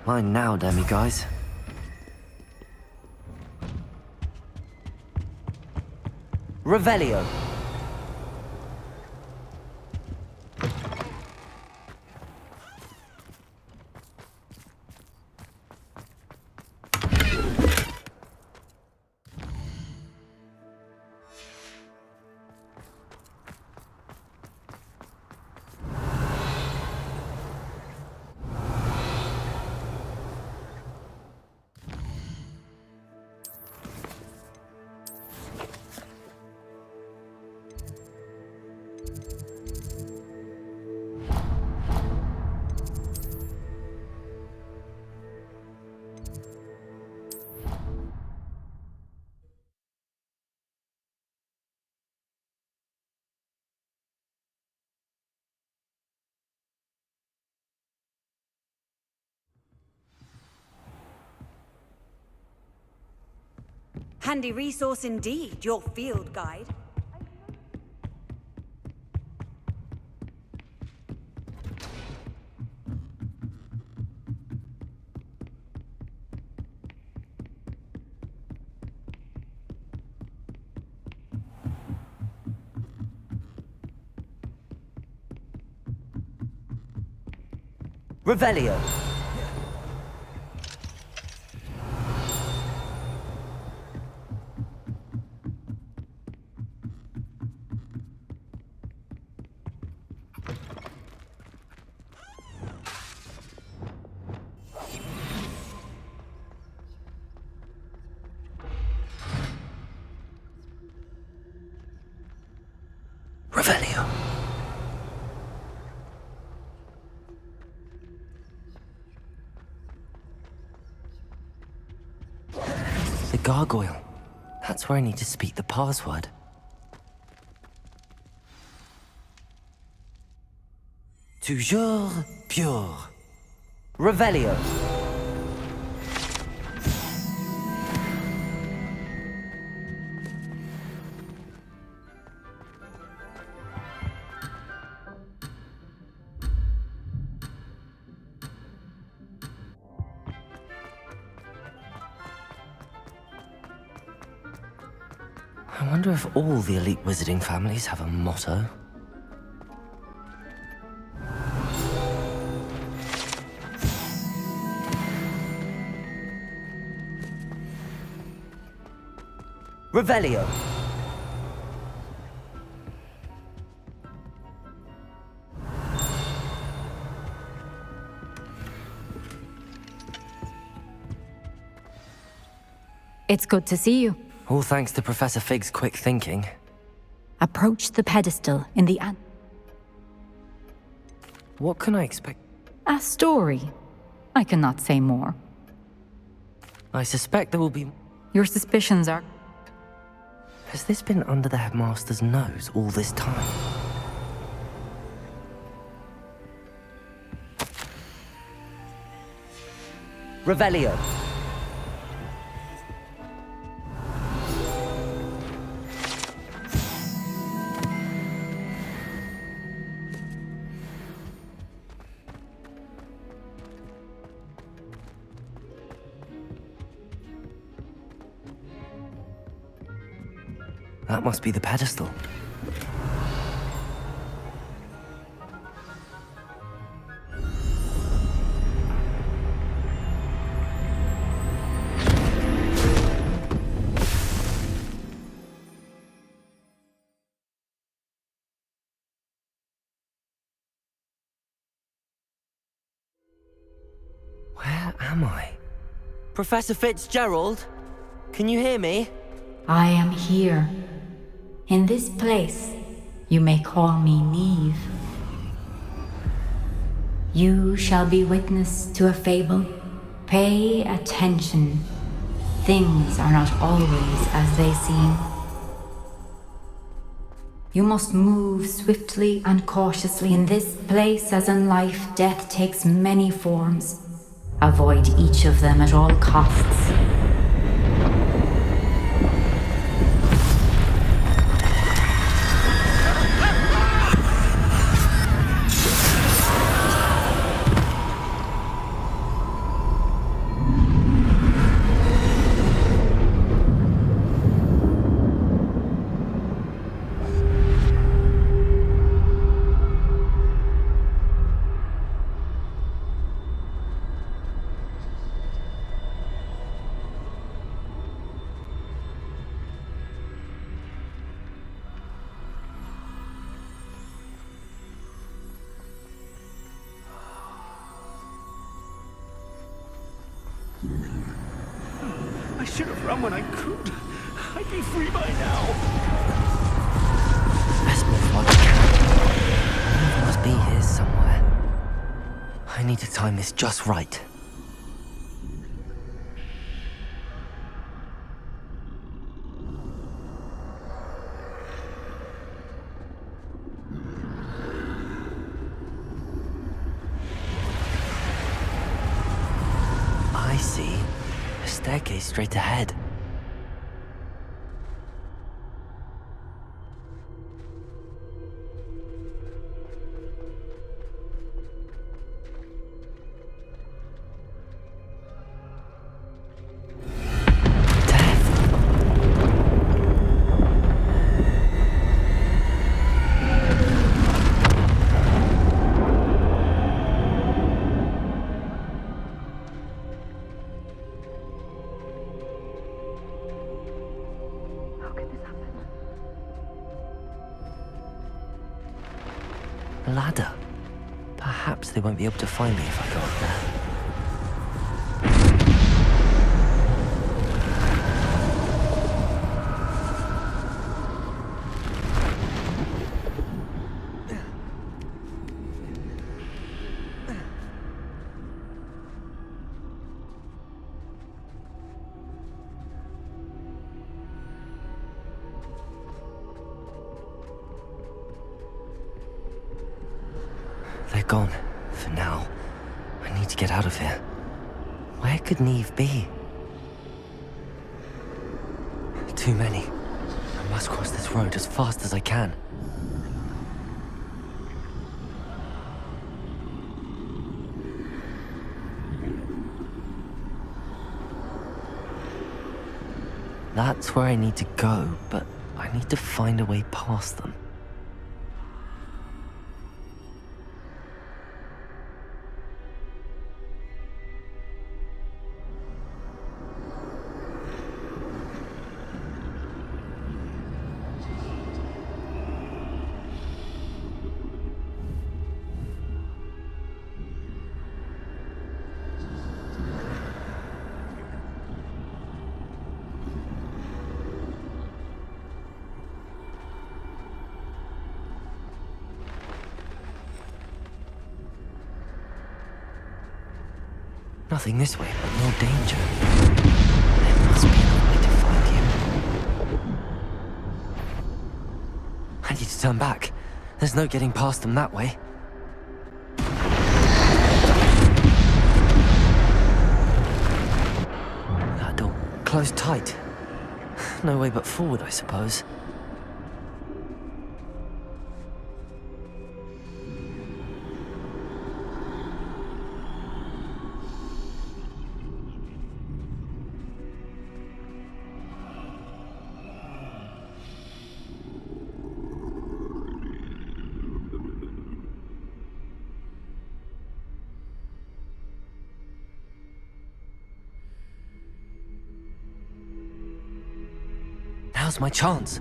Mine now, demiguise. Revelio. Handy resource indeed, your field guide. Revelio. Revelio. The gargoyle. That's where I need to speak the password. Toujours pure. Revelio. I wonder if all the elite wizarding families have a motto. Revelio. It's good to see you. All thanks to Professor Fig's quick thinking. Approach the pedestal in the What can I expect? A story. I cannot say more. I suspect there will be... Your suspicions are... Has this been under the headmaster's nose all this time? Revelio. That must be the pedestal. Where am I? Professor Fitzgerald? Can you hear me? I am here. In this place, you may call me Neve. You shall be witness to a fable Pay attention. Things are not always as they seem. You must move swiftly and cautiously. In this place, as in life, death takes many forms. Avoid each of them at all costs. I should have run when I could. I'd be free by now. Let's move while we can. He must be here somewhere. I need to time this just right. I see. A staircase straight ahead. A ladder. Perhaps they won't be able to find me if I go up there. They're gone, for now. I need to get out of here. Where could Neve be? Too many. I must cross this road as fast as I can. That's where I need to go, but I need to find a way past them. Nothing this way, but more danger. There must be another way to find you. I need to turn back. There's no getting past them that way. That door closed tight. No way but forward, I suppose. Now's my chance.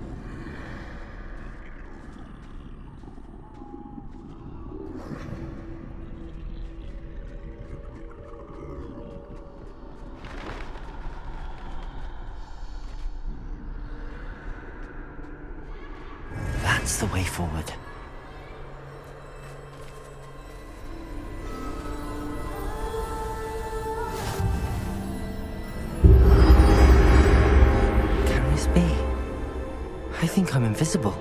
That's the way forward. think I'm invisible.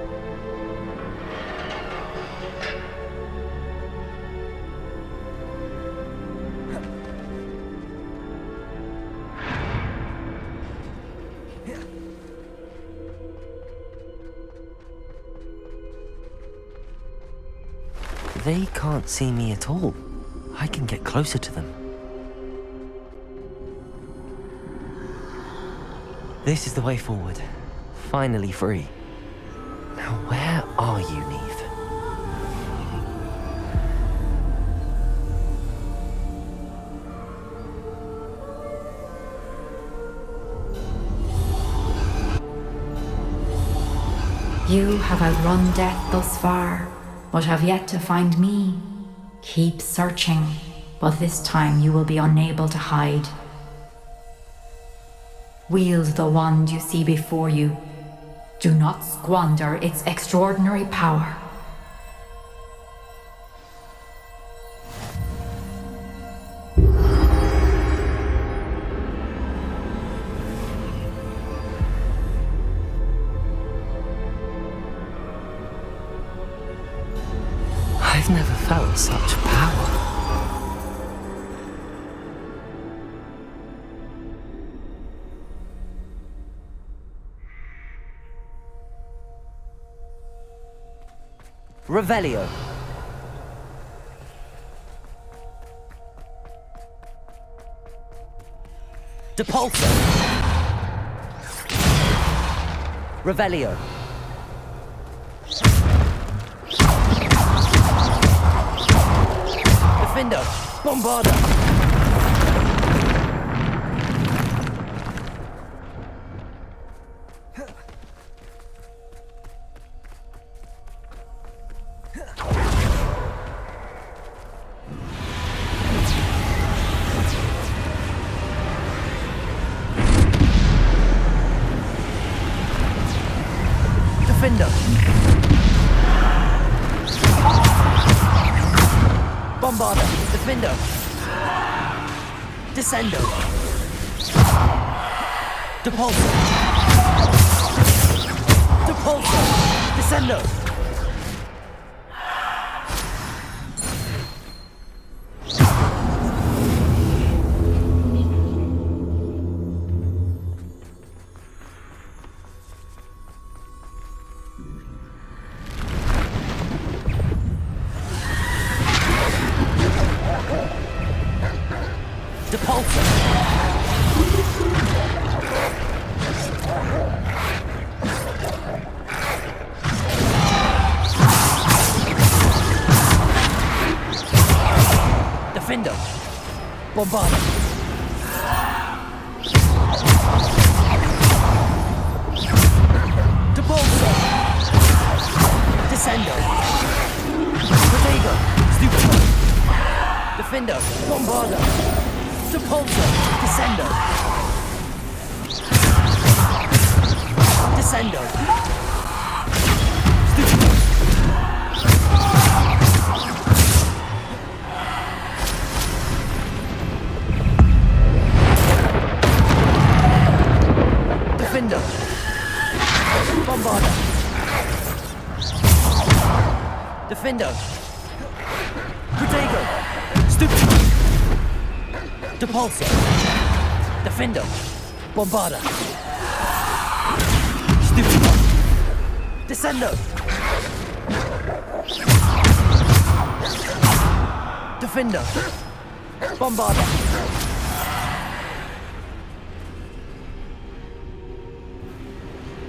They can't see me at all. I can get closer to them. This is the way forward. Finally free. Now where are you, Neve? You have outrun death thus far, but have yet to find me. Keep searching, but this time you will be unable to hide. Wield the wand you see before you. Do not squander its extraordinary power. I've never felt such power. Revelio. Depulso. Revelio. Defendo. Bombarda. Defendo. Bombarda. Defendo. Descendo. Depulso. Depulso. Descendo. Depulso. Defendo. Bombarda. Depulso. Descendo. Protego. Stupido. Defendo. Bombarda. Depulso. Descendo. Descendo. Stupido. Defendo. Bombarda. Defendo. Protego. Stupido. Depulso. Defendo. Bombarda. Stupido. Descendo. Defendo. Bombarda.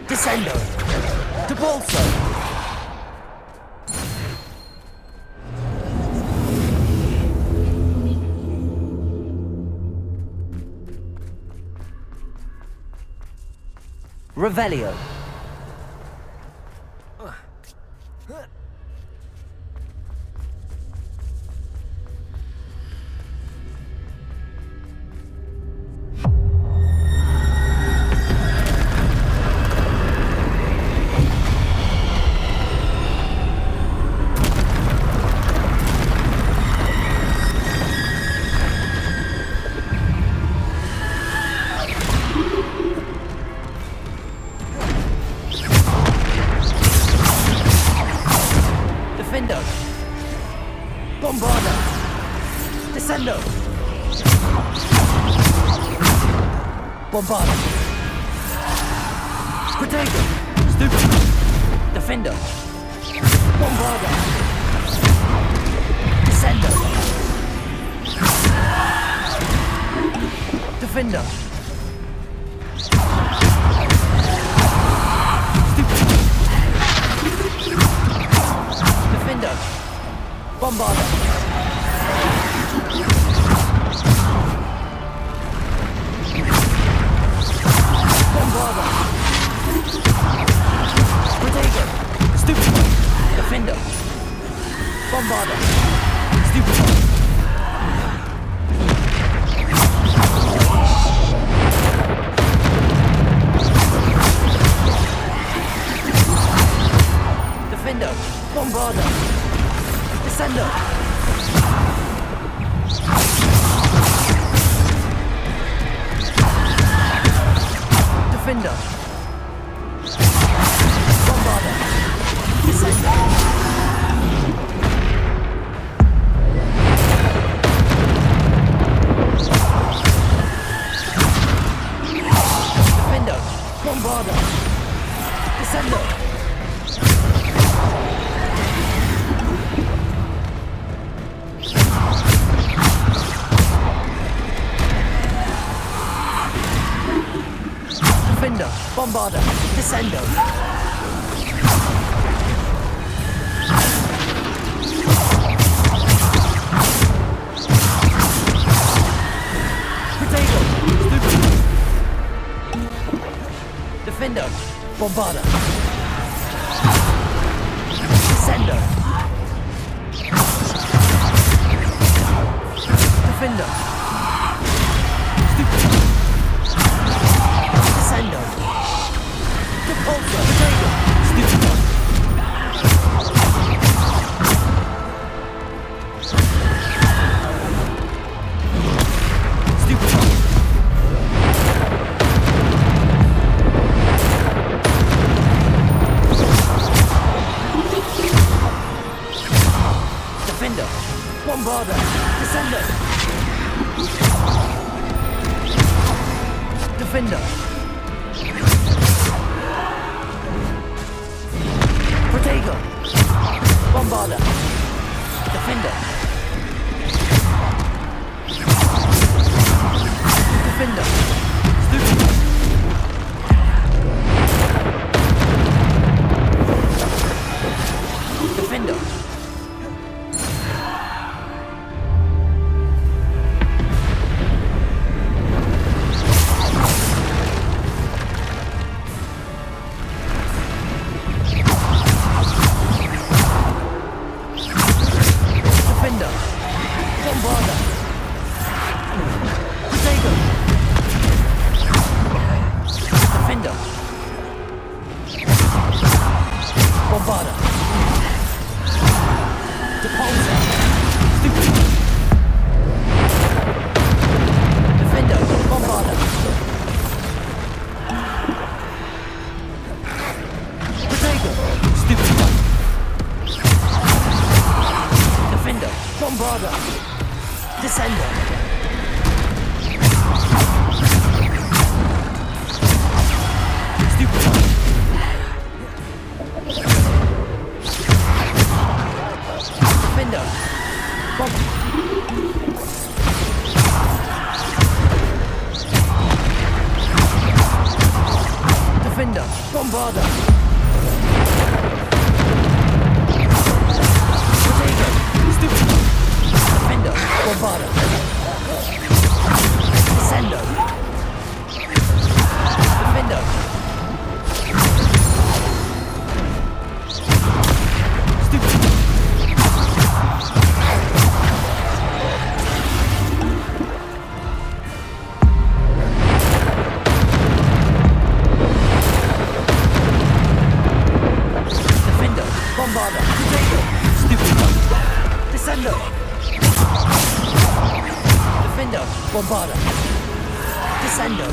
Descendo. Depulso. Revelio. Defender! Bombarder! Descendo! Bombarder! Protego! Stupid! Defender! Bombarder! Descendo! Defender! Defender! Bombarder! Bombarder! Protego! Stupid! Defender! Bombarder! Stupid! Defender! Bombarder! Descendo! Defender! Bombarder! Descendo! Defender! Bombarder! Descendo! Defender, Bombarder, Descendo. Potato, Stupid. Defender, Bombarder. Descendo. Defender. Stupid. Descendo. Repulsor. Potato. Stupid. Stupid. Defender. Bombarder. Descendo. Defender. Protego. Bombarder. Defender. Defender. Stupid. Defender. Defender. Bombarder. Protego. Defender. Bombarder. Repulsor. Stupid. Defender. Bombarder. Protego. Stupid. Defender. Bombarder. Descendo. Stupid. Defender. Defender. Bombarder. Protego. Stupid. Defender. Bombarder. Descendo. Defender. Stupid. Defender. Bombarder. Protego. Stupid. Descendo. Defender. Bombarder. Descendo.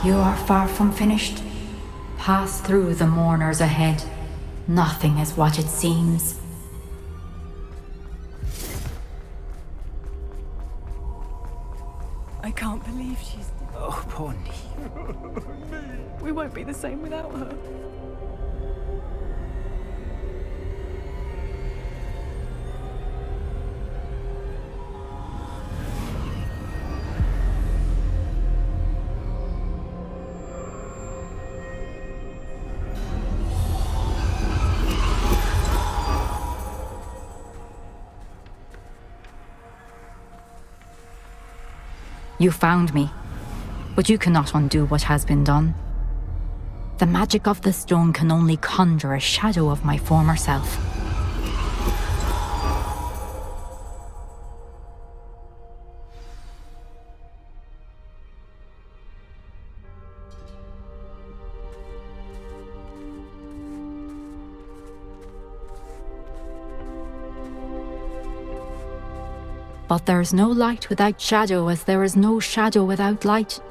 You are far from finished. Pass through the mourners ahead. Nothing is what it seems. I can't believe she's... Oh, poor Neve. We won't be the same without her. You found me, but you cannot undo what has been done. The magic of the stone can only conjure a shadow of my former self. But there is no light without shadow, as there is no shadow without light.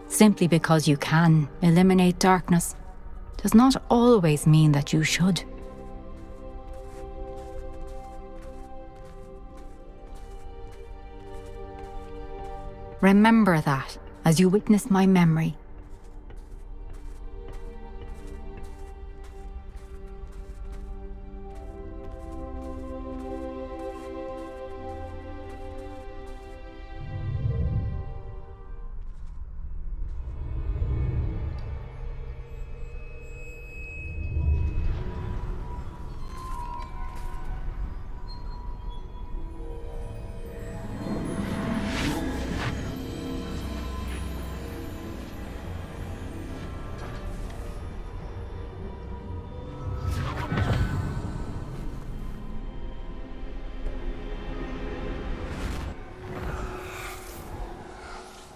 Simply because you can eliminate darkness does not always mean that you should. Remember that as you witness my memory.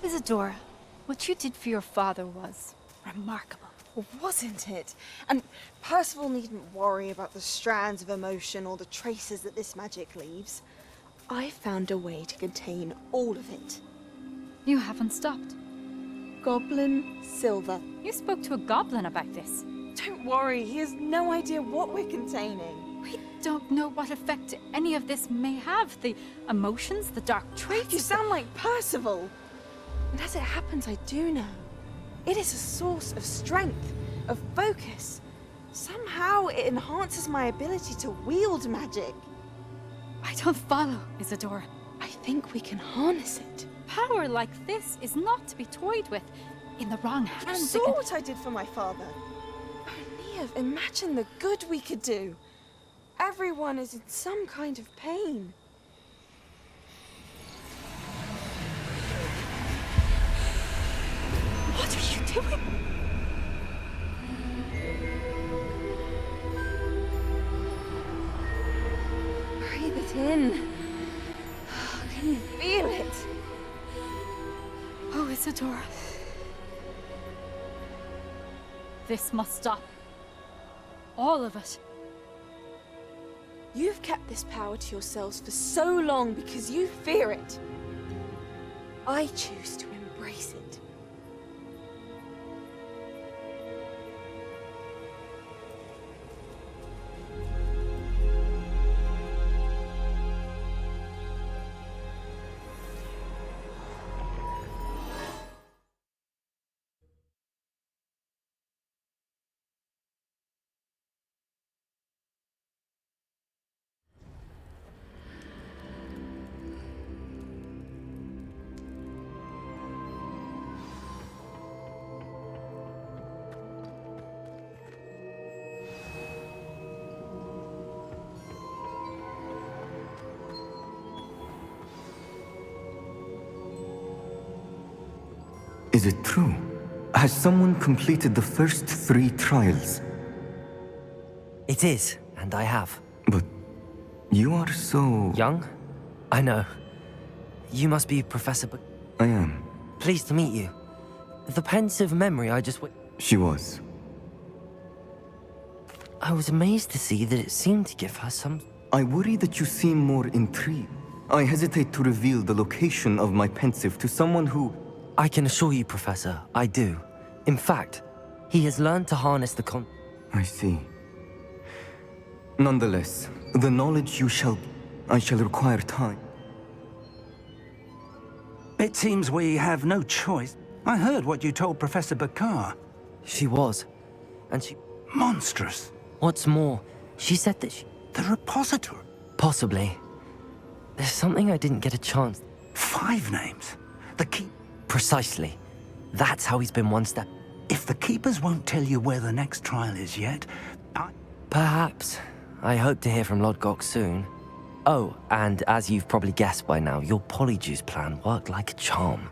Isadora, what you did for your father was remarkable. Well, wasn't it? And Percival needn't worry about the strands of emotion or the traces that this magic leaves. I found a way to contain all of it. You haven't stopped. Goblin Silver. You spoke to a goblin about this. Don't worry, he has no idea what we're containing. We don't know what effect any of this may have. The emotions, the dark traits. You sound like Percival. And as it happens, I do know. It is a source of strength, of focus. Somehow it enhances my ability to wield magic. I don't follow, Isadora. I think we can harness it. Power like this is not to be toyed with. In the wrong hands, You saw what I did for my father. Oh, Neve, imagine the good we could do. Everyone is in some kind of pain. What are you doing? Breathe it in. Can you feel it? Oh, Isadora. This must stop. All of it. You've kept this power to yourselves for so long because you fear it. I choose to embrace it. Is it true? Has someone completed the first 3 trials? It is, and I have. But you are so... Young? I know. You must be Professor B... I am. Pleased to meet you. The pensive memory I just... She was. I was amazed to see that it seemed to give her some... I worry that you seem more intrigued. I hesitate to reveal the location of my pensive to someone who... I can assure you, Professor, I do. In fact, he has learned to harness the I see. Nonetheless, the knowledge I shall require time. It seems we have no choice. I heard what you told Professor Bakar. She was. And she... Monstrous. What's more, she said that The repository? Possibly. There's something I didn't get a chance... 5 names? The keep... Precisely. That's how he's been one step... If the keepers won't tell you where the next trial is yet, Perhaps. I hope to hear from Lodgok soon. Oh, and as you've probably guessed by now, your Polyjuice plan worked like a charm.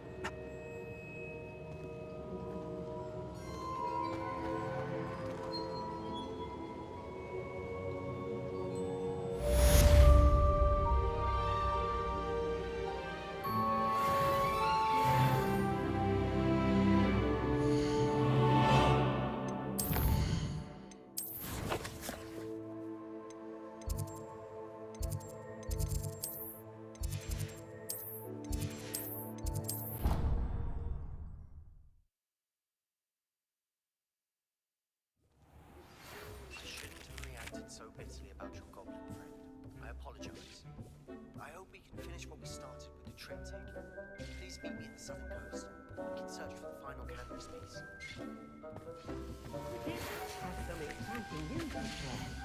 So bitterly about your goblin friend. I apologize. I hope we can finish what we started with the triptych. Please meet me at the southern coast. We can search for the final canvas piece. Has some exciting news to share.